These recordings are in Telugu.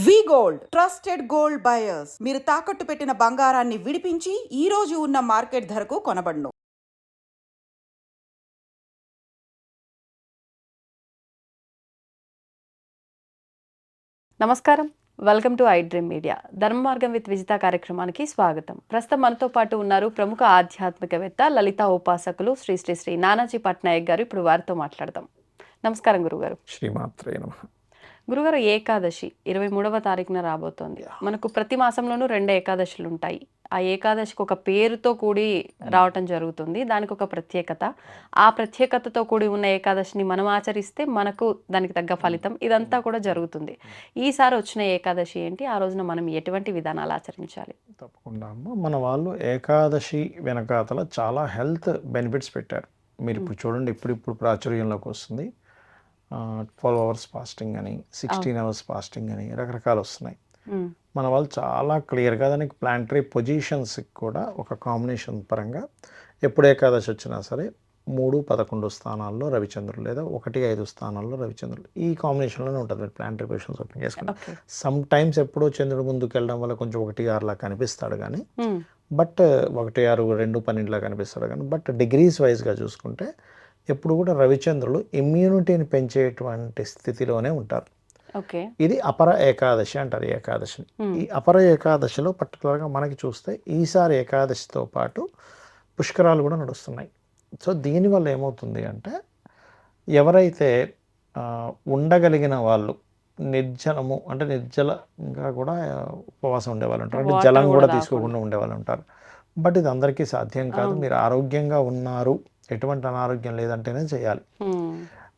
వి గోల్డ్ ట్రస్టెడ్ గోల్డ్ బయర్స్ మీరు తాకట్టు పెట్టిన బంగారాన్ని విడిపించి ఈ రోజు ఉన్న మార్కెట్ ధరకు కొనబడును. నమస్కారం, welcome to I dream media. ధర్మ మార్గం విత్ విజిత కార్యక్రమానికి స్వాగతం. ప్రస్తుతం మనతో పాటు ఉన్నారు ప్రముఖ ఆధ్యాత్మికవేత్త, లలిత ఉపాసకులు శ్రీ శ్రీ శ్రీ నానాజీ పట్నాయక్ గారు. ఇప్పుడు వారితో మాట్లాడదాం. నమస్కారం గురుగారు. శ్రీమాత్రే నమః. గురుగారు, ఏకాదశి 23వ తారీఖున రాబోతోంది. మనకు ప్రతి మాసంలోనూ 2 ఏకాదశులు ఉంటాయి. ఆ ఏకాదశికి ఒక పేరుతో కూడి రావటం జరుగుతుంది. దానికి ఒక ప్రత్యేకత. ఆ ప్రత్యేకతతో కూడి ఉన్న ఏకాదశిని మనం ఆచరిస్తే మనకు దానికి తగ్గ ఫలితం ఇదంతా కూడా జరుగుతుంది. ఈసారి వచ్చిన ఏకాదశి ఏంటి? ఆ రోజున మనం ఎటువంటి విధానాలు ఆచరించాలి? తప్పకుండా అమ్మ, మన వాళ్ళు ఏకాదశి వెనకాతల చాలా హెల్త్ బెనిఫిట్స్ పెట్టారు. మీరు ఇప్పుడు చూడండి, ఇప్పుడు ప్రాచుర్యంలోకి వస్తుంది. 12 అవర్స్ ఫాస్టింగ్ అని, 16 అవర్స్ ఫాస్టింగ్ అని రకరకాలు వస్తున్నాయి. మన వాళ్ళు చాలా క్లియర్గా దానికి ప్లాంటరీ పొజిషన్స్కి కూడా ఒక కాంబినేషన్ పరంగా ఎప్పుడు ఏకాదశి వచ్చినా సరే 3, 11 స్థానాల్లో రవిచంద్రులు లేదా 1, 5 స్థానాల్లో రవిచంద్రులు ఈ కాంబినేషన్లోనే ఉంటుంది. మీరు ప్లాంటరీ పొజిషన్స్ ఓపెన్ చేసుకుంటే సమ్ టైమ్స్ ఎప్పుడో చంద్రుడు ముందుకు వెళ్ళడం వల్ల కొంచెం 1, 6 కనిపిస్తాడు కానీ, బట్ 1, 6, 2, 12 కనిపిస్తాడు కానీ, బట్ డిగ్రీస్ వైజ్గా చూసుకుంటే ఎప్పుడు కూడా రవిచంద్రులు ఇమ్యూనిటీని పెంచేటువంటి స్థితిలోనే ఉంటారు. ఇది అపర ఏకాదశి అంటారు ఏకాదశిని. ఈ అపర ఏకాదశిలో పర్టికులర్గా మనకి చూస్తే ఈసారి ఏకాదశితో పాటు పుష్కరాలు కూడా నడుస్తున్నాయి. సో దీనివల్ల ఏమవుతుంది అంటే, ఎవరైతే ఉండగలిగిన వాళ్ళు నిర్జలము అంటే నిర్జలంగా కూడా ఉపవాసం ఉండేవాళ్ళు ఉంటారు, అంటే జలం కూడా తీసుకోకుండా ఉండేవాళ్ళు ఉంటారు. బట్ ఇది అందరికీ సాధ్యం కాదు. మీరు ఆరోగ్యంగా ఉన్నారు, ఎటువంటి అనారోగ్యం లేదంటేనే చేయాలి.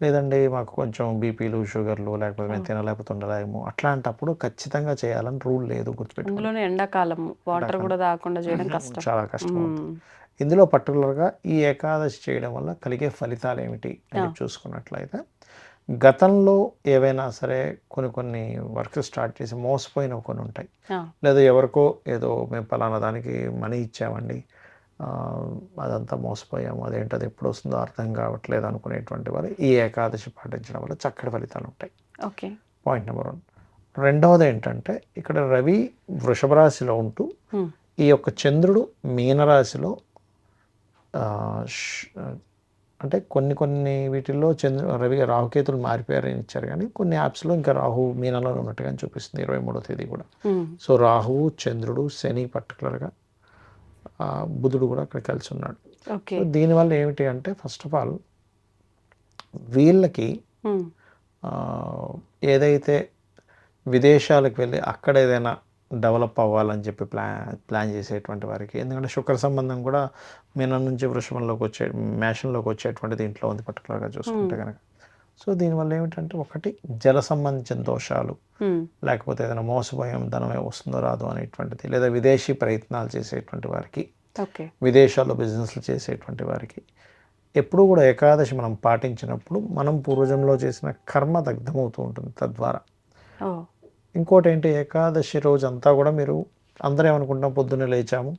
లేదండి మాకు కొంచెం బీపీలు, షుగర్లు, లేకపోతే మేము తినలేకపోతే ఉండలేము, అట్లాంటప్పుడు ఖచ్చితంగా చేయాలని రూల్ లేదు, గుర్తుపెట్టుకోండి. ఎండాకాలం వాటర్ కూడా తాగకుండా చేయడం కష్టం, చాలా కష్టం అవుతుంది. ఇందులో పర్టికులర్గా ఈ ఏకాదశి చేయడం వల్ల కలిగే ఫలితాలు ఏమిటి అని చూసుకున్నట్లయితే, గతంలో ఏవైనా సరే కొన్ని వర్క్స్ స్టార్ట్ చేసి మోసపోయినవి కొన్ని ఉంటాయి. లేదా ఎవరికో ఏదో మేము పలానా దానికి మనీ ఇచ్చామండి, అదంతా మోసపోయాము, అదేంటది ఎప్పుడు వస్తుందో అర్థం కావట్లేదు అనుకునేటువంటి వారు ఈ ఏకాదశి పాటించడం వల్ల చక్కటి ఫలితాలు ఉంటాయి. Point number 1. రెండవది ఏంటంటే, ఇక్కడ రవి వృషభ రాశిలో ఉంటూ ఈ యొక్క చంద్రుడు మీనరాశిలో, అంటే కొన్ని వీటిల్లో రవి రాహుకేతులు మారిపోయారని ఇచ్చారు కానీ కొన్ని యాప్స్లో ఇంకా రాహు మీనంలో ఉన్నట్టుగా చూపిస్తుంది 23వ తేదీ కూడా. సో రాహువు, చంద్రుడు, శని, పర్టికులర్గా బుధుడు కూడా అక్కడ కలిసి ఉన్నాడు. సో దీనివల్ల ఏమిటి అంటే, ఫస్ట్ ఆఫ్ ఆల్ వీళ్ళకి ఏదైతే విదేశాలకు వెళ్ళి అక్కడ ఏదైనా డెవలప్ అవ్వాలని చెప్పి ప్లాన్ చేసేటువంటి వారికి, ఎందుకంటే శుక్ర సంబంధం కూడా మీనం నుంచి వృషభంలోకి మేషంలోకి వచ్చేటువంటి దీంట్లో ఉంది పర్టికులర్గా చూసుకుంటే కనుక. సో దీనివల్ల ఏమిటంటే, ఒకటి జల సంబంధించిన దోషాలు, లేకపోతే ఏదైనా మోసపోయాం ధనం వస్తుందో రాదో అనేటువంటిది, లేదా విదేశీ ప్రయత్నాలు చేసేటువంటి వారికి, విదేశాల్లో బిజినెస్లు చేసేటువంటి వారికి ఎప్పుడు కూడా ఏకాదశి మనం పాటించినప్పుడు మనం పూర్వజంలో చేసిన కర్మ దగ్ధమవుతూ ఉంటుంది తద్వారా. ఇంకోటి ఏంటి, ఏకాదశి రోజు అంతా కూడా మీరు అందరూ ఏమనుకుంటాం, పొద్దున్నే లేచాము,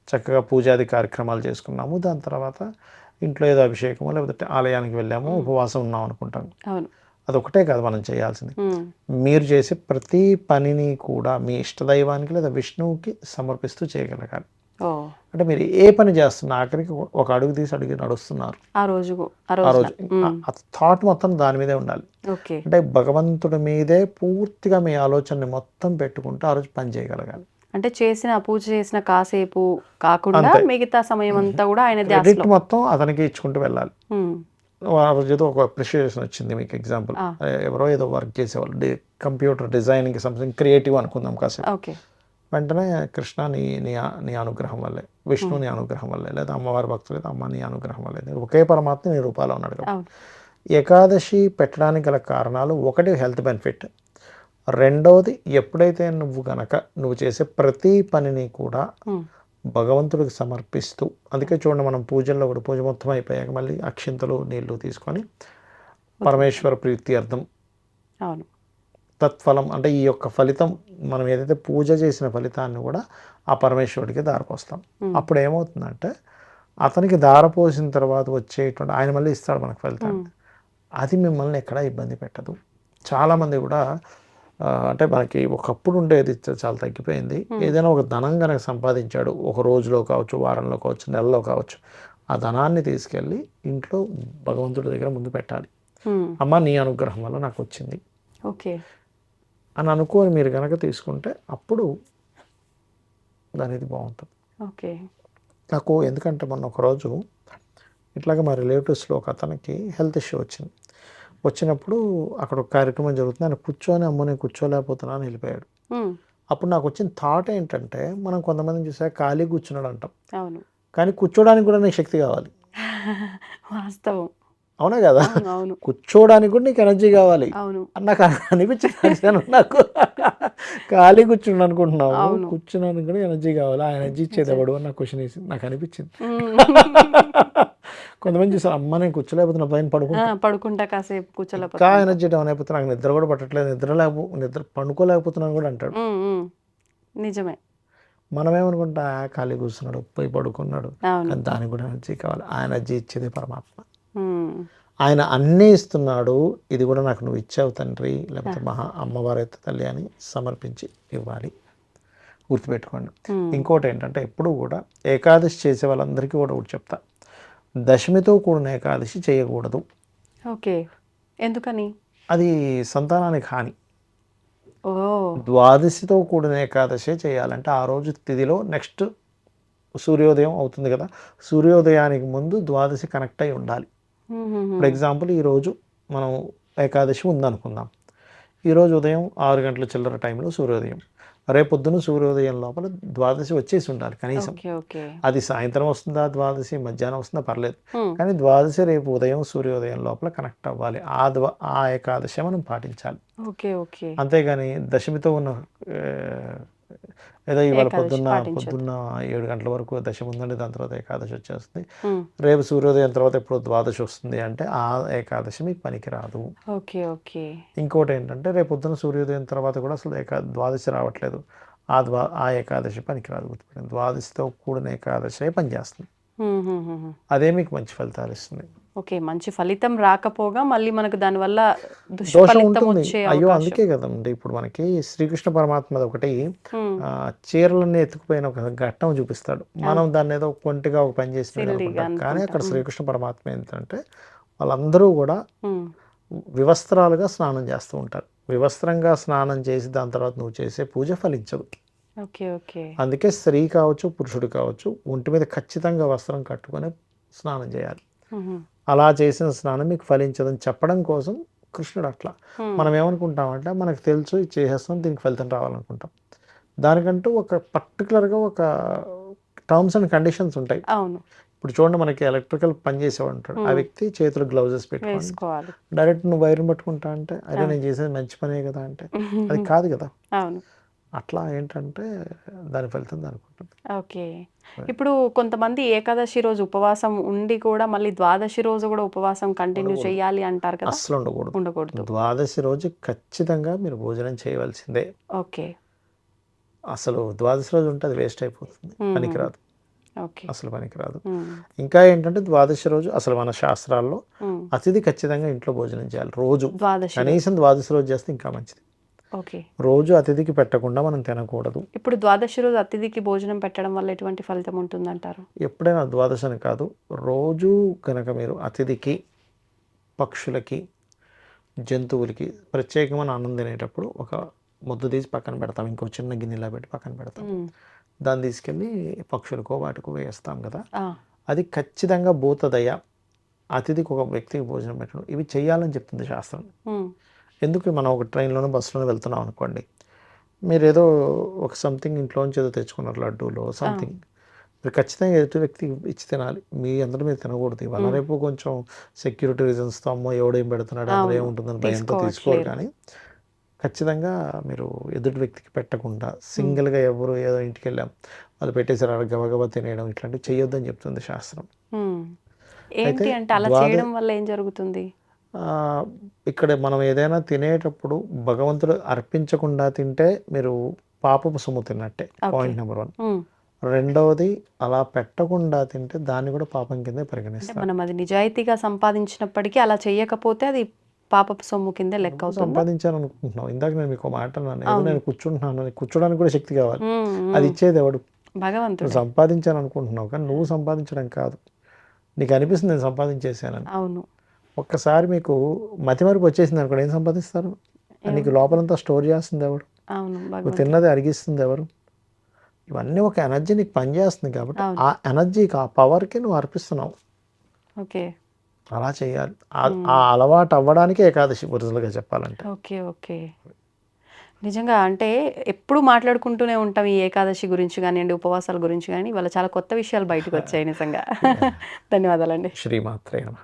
చక్కగా పూజాది కార్యక్రమాలు చేసుకున్నాము, దాని తర్వాత ఇంట్లో ఏదో అభిషేకము లేకపోతే ఆలయానికి వెళ్ళాము, ఉపవాసం ఉన్నాం అనుకుంటాం. అదొకటే కాదు మనం చేయాల్సింది. మీరు చేసే ప్రతి పనిని కూడా మీ ఇష్టదైవానికి లేదా విష్ణువుకి సమర్పిస్తూ చేయగలగాలి. అంటే మీరు ఏ పని చేస్తున్నా ఆఖరికి ఒక అడుగు తీసి అడుగు నడుస్తున్నారు ఆ రోజు థాట్ మొత్తం దాని మీదే ఉండాలి. అంటే భగవంతుడి మీదే పూర్తిగా మీ ఆలోచనని మొత్తం పెట్టుకుంటూ ఆ రోజు పని చేయగలగాలి. అంటే పూజ చేసిన కాసేపు కాకుండా మిగతా సమయం అంతా కూడా ఆయన క్రెడిట్ మొత్తం అతనికి ఇచ్చుకుంటూ వెళ్ళాలి. ఆ రోజు ఏదో ఒక అప్రిషియేషన్ వచ్చింది, మీకు ఎగ్జాంపుల్ ఎవరో ఏదో వర్క్ చేసేవాళ్ళు, కంప్యూటర్ డిజైనింగ్ సంథింగ్ క్రియేటివ్ అనుకుందాం కాసేపు, వెంటనే కృష్ణ నీ అనుగ్రహం వల్లే, విష్ణు నీ అనుగ్రహం వల్లే, లేదా అమ్మవారి భక్తులు లేదా అమ్మ నీ అనుగ్రహం వల్లే, ఒకే పరమాత్మ నీ రూపాలో ఉన్నాడు కదా. ఏకాదశి పెట్టడానికి గల కారణాలు, ఒకటి హెల్త్ బెనిఫిట్, రెండవది ఎప్పుడైతే నువ్వు చేసే ప్రతి పనిని కూడా భగవంతుడికి సమర్పిస్తూ, అందుకే చూడండి మనం పూజల్లో కూడా పూజ మొత్తం అయిపోయాక మళ్ళీ అక్షింతలు నీళ్లు తీసుకొని పరమేశ్వర ప్రీత్యర్థం తత్ఫలం, అంటే ఈ యొక్క ఫలితం మనం ఏదైతే పూజ చేసిన ఫలితాన్ని కూడా ఆ పరమేశ్వరుడికి దారపోస్తాం. అప్పుడు ఏమవుతుందంటే, అతనికి దారపోసిన తర్వాత వచ్చేటువంటి ఆయన మళ్ళీ ఇస్తాడు మనకు ఫలితాన్ని. అది మిమ్మల్ని ఎక్కడా ఇబ్బంది పెట్టదు. చాలామంది కూడా అంటే మనకి ఒకప్పుడు ఉండేది చాలా తగ్గిపోయింది. ఏదైనా ఒక ధనం కనుక సంపాదించాడు, ఒక రోజులో కావచ్చు, వారంలో కావచ్చు, నెలలో కావచ్చు, ఆ ధనాన్ని తీసుకెళ్ళి ఇంట్లో భగవంతుడి దగ్గర ముందు పెట్టాలి. అమ్మ నీ అనుగ్రహం వల్ల నాకు వచ్చింది ఓకే. అని అనుకోని మీరు కనుక తీసుకుంటే అప్పుడు దానిది బాగుంటుంది. ఓకే. నాకు ఎందుకంటే మొన్న ఒకరోజు ఇట్లాగే మా రిలేటివ్స్లో ఒక అతనికి హెల్త్ ఇష్యూ వచ్చినప్పుడు అక్కడ ఒక కార్యక్రమం జరుగుతుంది. ఆయన కూర్చొని అమ్మో నేను కూర్చోలేకపోతున్నా అని వెళ్ళిపోయాడు. అప్పుడు నాకు వచ్చిన థాట్ ఏంటంటే, మనం కొంతమందిని చూసా ఖాళీ కూర్చున్నాడు అంటాం, అవును. కానీ కూర్చోడానికి కూడా నీకు శక్తి కావాలి. వాస్తవం. అవునా కదా? అవును. కూర్చోడానికి కూడా నీకు ఎనర్జీ కావాలి అవును. అని నాకు అనిపించింది. నాకు ఖాళీ కూర్చుని అనుకుంటున్నావు, అవును. కూర్చున్నానికి కూడా ఎనర్జీ కావాలి. ఆ ఎనర్జీ ఇచ్చేది ఎవడు అని నాకు క్వశ్చన్ వేసింది. నాకు అనిపించింది కొంతమంది చూసారు, అమ్మ నేను కూర్చోలేకపోతున్నా పైన పడుకుంటా కాసేపు కూర్చోలేకపోతే ఇంకా ఎనర్జీ డౌన్ అయిపోతే నాకు నిద్ర కూడా పట్టట్లేదు, నిద్ర పండుకోలేకపోతున్నాను కూడా అంటాడు. నిజమే. మనమేమనుకుంటా ఖాళీ కూర్చున్నాడు, పోయి పడుకున్నాడు, అవును. కానీ దానికి కూడా ఎనర్జీ కావాలి. ఆ ఎనర్జీ ఇచ్చేది పరమాత్మ. ఉమ్. ఆయన అన్నీ ఇస్తున్నాడు, ఇది కూడా నాకు నువ్వు ఇచ్చావు తండ్రి, లేకపోతే అమ్మవారైతే తల్లి అని సమర్పించి ఇవ్వాలి. గుర్తుపెట్టుకోండి. ఇంకోటి ఏంటంటే, ఎప్పుడు కూడా ఏకాదశి చేసే వాళ్ళందరికీ కూడా ఒకటి చెప్తా, దశమితో కూడిన ఏకాదశి చేయకూడదు. ఓకే. ఎందుకని? అది సంతానానికి హాని. ఓ. ద్వాదశితో కూడిన ఏకాదశి చేయాలంటే ఆ రోజు తిథిలో నెక్స్ట్ సూర్యోదయం అవుతుంది కదా, సూర్యోదయానికి ముందు ద్వాదశి కనెక్ట్ అయి ఉండాలి. ఫర్ ఎగ్జాంపుల్ ఈరోజు మనం ఏకాదశి ఉందనుకుందాం, ఈరోజు ఉదయం 6 గంటల చిల్లర టైంలో సూర్యోదయం, రేపొద్దున సూర్యోదయం లోపల ద్వాదశి వచ్చేసి ఉండాలి కనీసం. అది సాయంత్రం వస్తుందా ద్వాదశి, మధ్యాహ్నం వస్తుందా పర్లేదు, కానీ ద్వాదశి రేపు ఉదయం సూర్యోదయం లోపల కనెక్ట్ అవ్వాలి. ఆ ఏకాదశి మనం పాటించాలి. అంతేగాని దశమితో ఉన్న ఏదో ఇవాళ పొద్దున్న 7 గంటల వరకు దశమి ఉందండి, దాని తర్వాత ఏకాదశి వచ్చేస్తుంది, రేపు సూర్యోదయం తర్వాత ఎప్పుడు ద్వాదశి వస్తుంది అంటే ఆ ఏకాదశి మీకు పనికిరాదు. ఇంకోటి ఏంటంటే, రేపు పొద్దున్న సూర్యోదయం తర్వాత కూడా అసలు ద్వాదశి రావట్లేదు, ఆ ఏకాదశి పనికిరాదు. గుర్తుపెట్టండి, ద్వాదశితో కూడిన ఏకాదశి పనిచేస్తుంది. అదే మీకు మంచి ఫలితాలు ఇస్తుంది. ఓకే. మంచి ఫలితం రాకపోగా మళ్ళీ మనకు దానివల్ల దోషం ఉంటుంది. అయ్యో అందుకే కదండి ఇప్పుడు మనకి శ్రీకృష్ణ పరమాత్మ ఒకటి చీరలన్నీ ఎత్తుకుపోయిన ఒక ఘట్టం చూపిస్తాడు. మనం దాన్ని ఏదో కొంటిగా ఒక పని చేసినాడు అనుకుంటాం, కానీ అక్కడ శ్రీకృష్ణ పరమాత్మ ఏంటంటే వాళ్ళందరూ కూడా వివస్త్రాలుగా స్నానం చేస్తూ ఉంటారు. వివస్త్రంగా స్నానం చేసి దాని తర్వాత నువ్వు చేసే పూజ ఫలించదు. అందుకే స్త్రీ కావచ్చు, పురుషుడు కావచ్చు, ఒంటి మీద ఖచ్చితంగా వస్త్రం కట్టుకొని స్నానం చేయాలి. అలా చేసిన స్నానం మీకు ఫలించదని చెప్పడం కోసం కృష్ణుడు అట్లా. మనం ఏమనుకుంటామంటే, మనకు తెలుసు ఇది చేసేస్తాం, దీనికి ఫలితం రావాలనుకుంటాం. దానికంటూ ఒక పర్టికులర్గా ఒక టర్మ్స్ అండ్ కండిషన్స్ ఉంటాయి. ఇప్పుడు చూడండి, మనకి ఎలక్ట్రికల్ పని చేసేవాడు ఉంటాడు, ఆ వ్యక్తి చేతులు గ్లౌజెస్ పెట్టుకోవాలి. డైరెక్ట్ నువ్వు వైర్ని పట్టుకుంటా అంటే, అదే నేను చేసేది మంచి పనే కదా అంటే అది కాదు కదా. అట్లా ఏంటంటే దాని ఫలితం దానికి ఉంటుంది. ఓకే. ఇప్పుడు కొంతమంది ఏకాదశి రోజు ఉపవాసం ఉండి కూడా మళ్ళీ ద్వాదశి రోజు కూడా ఉపవాసం కంటిన్యూ చేయాలి అంటారు కదా. అసలు ఉండకూడదు. ద్వాదశి రోజు ఖచ్చితంగా మీరు భోజనం చేయవలసిందే. ఓకే. అసలు ద్వాదశి రోజు ఉంటే అది వేస్ట్ అయిపోతుంది, పనికిరాదు, అసలు పనికిరాదు. ఇంకా ఏంటంటే ద్వాదశి రోజు అసలు మన శాస్త్రాల్లో అతిథి ఖచ్చితంగా ఇంట్లో భోజనం చేయాలి రోజు. కనీసం ద్వాదశి రోజు చేస్తే ఇంకా మంచిది. రోజు అతిథికి పెట్టకుండా మనం తినకూడదు. ఇప్పుడు ద్వాదశి రోజు అతిథికి భోజనం పెట్టడం వల్ల ఎటువంటి ఫలితం ఉంటుందంటారు? ఎప్పుడైనా ద్వాదశి అని కాదు, రోజు కనుక మీరు అతిథికి, పక్షులకి, జంతువులకి ప్రత్యేకమైన అన్నం తినేటప్పుడు ఒక ముద్ద తీసి పక్కన పెడతాం, ఇంకో చిన్న గిన్నెలా పెట్టి పక్కన పెడతాం, దాన్ని తీసుకెళ్ళి పక్షులకో వాటికో వేస్తాం కదా, అది ఖచ్చితంగా భూతదయ, అతిథికి ఒక వ్యక్తికి భోజనం పెట్టడం, ఇవి చేయాలని చెప్తుంది శాస్త్రం. ఎందుకు, మనం ఒక ట్రైన్లోనో బస్సులోనో వెళ్తున్నాం అనుకోండి, మీరు ఏదో ఒక సంథింగ్ ఇంట్లోంచి ఏదో తెచ్చుకున్నారు, లడ్డూలో సంథింగ్, మీరు ఖచ్చితంగా ఎదుటి వ్యక్తికి ఇచ్చి తినాలి. మీ అందరూ మీరు తినకూడదు. ఇవాళ రేపు కొంచెం సెక్యూరిటీ రీజన్స్తో అమ్మో ఎవడేం పెడుతున్నాడు, అందులో ఏముంటుందని భయంతో తీసుకోరు, కానీ ఖచ్చితంగా మీరు ఎదుటి వ్యక్తికి పెట్టకుండా సింగిల్గా ఎవరు ఏదో ఇంటికి వెళ్ళాం వాళ్ళు పెట్టేసారు గబగబా తినేయడం, ఇట్లాంటివి చేయొద్దని చెప్తుంది శాస్త్రం. ఏంటి అంటే అలా చేయడం వల్ల ఏం జరుగుతుంది? ఇక్కడ మనం ఏదైనా తినేటప్పుడు భగవంతుడు అర్పించకుండా తింటే మీరు పాపపు సొమ్ము తిన్నట్టే, పాయింట్ నెంబర్ 1. రెండవది, అలా పెట్టకుండా తింటే దాన్ని కూడా పాపం కింద పరిగణిస్తారు. మనం అది నిజాయితీగా సంపాదించినప్పటికీ అలా చేయకపోతే అది పాపపు సొమ్ము కిందే లెక్క అవుతుందా? సంపాదించాను అనుకుంటున్నావు. ఇందాక నేను మీకు మాట అన్నాను, ఏదో నేను కూర్చుంటున్నాను అని. కూర్చోడానికి కూడా శక్తి కావాలి. అది ఇచ్చేది ఎవడు? భగవంతుడు. నువ్వు సంపాదించాను అనుకుంటున్నావు, కానీ నువ్వు సంపాదించడం కాదు. నీకు అనిపిస్తుంది నేను సంపాదించేసానని. అవును. ఒక్కసారి మీకు మతిమరుపు వచ్చేసింది అనుకోండి, ఏం సంపాదిస్తారు? నీకు లోపలంతా స్టోర్ చేస్తుంది ఎవడు? అవును. నువ్వు భగవంతుడు. తిన్నది అరిగిస్తుంది ఎవరు? ఇవన్నీ ఒక ఎనర్జీ నీకు పనిచేస్తుంది కాబట్టి అవును. ఆ ఎనర్జీకి, ఆ పవర్కి నువ్వు అర్పిస్తున్నావు. ఓకే. అలా చేయాలి. ఆ అలవాటు అవ్వడానికి ఏకాదశి ఒరిజినల్గా చెప్పాలంటే. ఓకే. ఓకే. నిజంగా అంటే ఎప్పుడు మాట్లాడుకుంటూనే ఉంటాం ఈ ఏకాదశి గురించి కానివ్వండి, ఉపవాసాల గురించి కానీ. ఇవాళ చాలా కొత్త విషయాలు బయటకు వచ్చాయి నిజంగా. ధన్యవాదాలండి. శ్రీమాత్రే నమః.